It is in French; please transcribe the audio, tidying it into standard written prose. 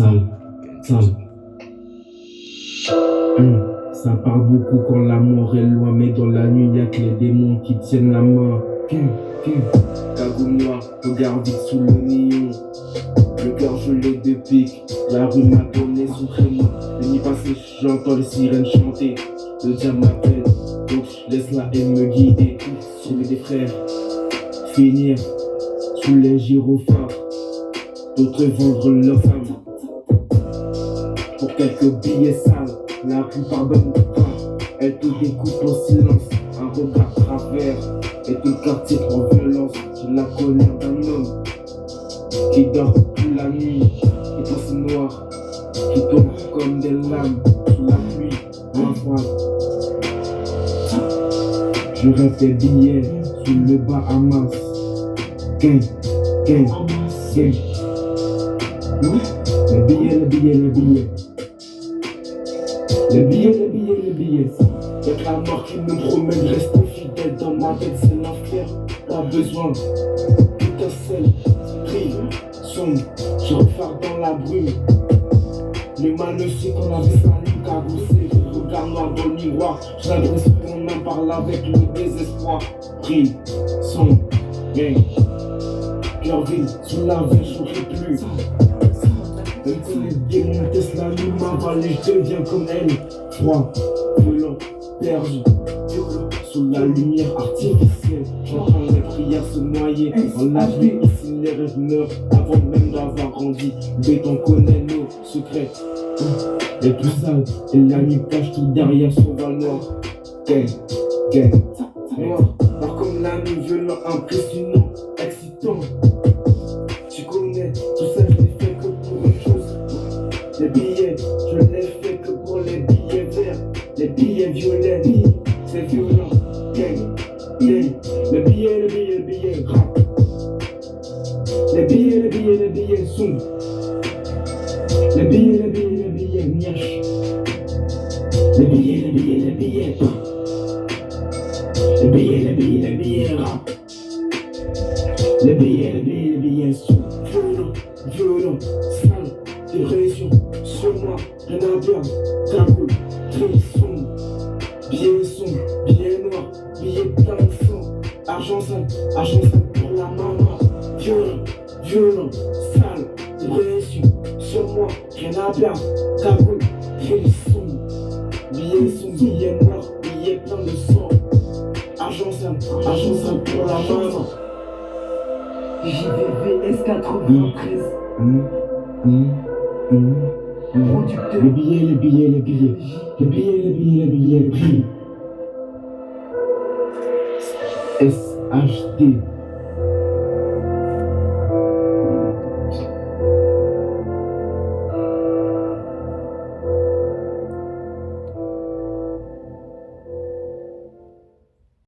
Sale, sale. Ça parle beaucoup quand la mort est loin, mais dans la nuit y'a que les démons qui tiennent la main. Cagoule noire, regarde vite sous le néon. Le cœur gelé de pique, la rue m'a donné son prénom. Le nuit passée, j'entends les sirènes chanter. Le diable m'appelle, donc je laisse la haine me guider. Sauver des frères, finir sous les gyrophares. D'autres vendre leurs âmes pour quelques billets sales. La rue pardonne pas, elle te découpe en silence. Un regard travers et tout le quartier en violence. J'ai la colère d'un homme qui dort toute la nuit, qui pense noir, qui tombe comme des lames sous la pluie, en froid. Je rêve des billets sous le Bahamas. Gang, gang, gang. Les billets, les billets, les billets. Les billets, les billets, les billets. Y'a que la mort qui me promène, rester fidèle dans ma tête, c'est l'enfer. Pas besoin, étincelle, brille, sombre, je repars dans la brume. Le mal ne sait qu'on a vu s'allume, cagossé, regard noir dans le miroir. J'ai l'impression qu'on en parle avec le désespoir. Brille, sombre, gang, cœur vide, sous la veille, j'aurais plus. Même si les démons testent la nuit, m'avalent, je deviens comme elle. Froid, violent, perdu, sous la lumière artificielle. J'entends les prières se noyer dans la vie. Ici les rêves meurent avant même d'avoir grandi. Le béton connaît nos secrets. Les plus sales, et la nuit cache tout derrière son val noir. Gang, gang, noir, noir comme la nuit, violent, impressionnant, excitant. Tu connais, tout ça je l'ai fait que pour une chose. Les billets, je l'ai fait que pour les billets verts. Les billets violets, c'est violent. Gang, gang, les billets, rap. Les billets, sombres. Les billets, niache. Les billets, rap. Les billets, sombres. Violent, sale, dépression. Sur moi, rien à perdre. Cagoule, très sombre. Billets sombres, billets noirs, billets plein de sang. Argent sale pour la maman. Violent, sale, dépression. Sur moi, rien à perdre. Cagoule, très sombre. Billets noirs, billets plein de sang. Argent sale pour la maman. JVVS 93. Producteur. Les billets, prix. SHD.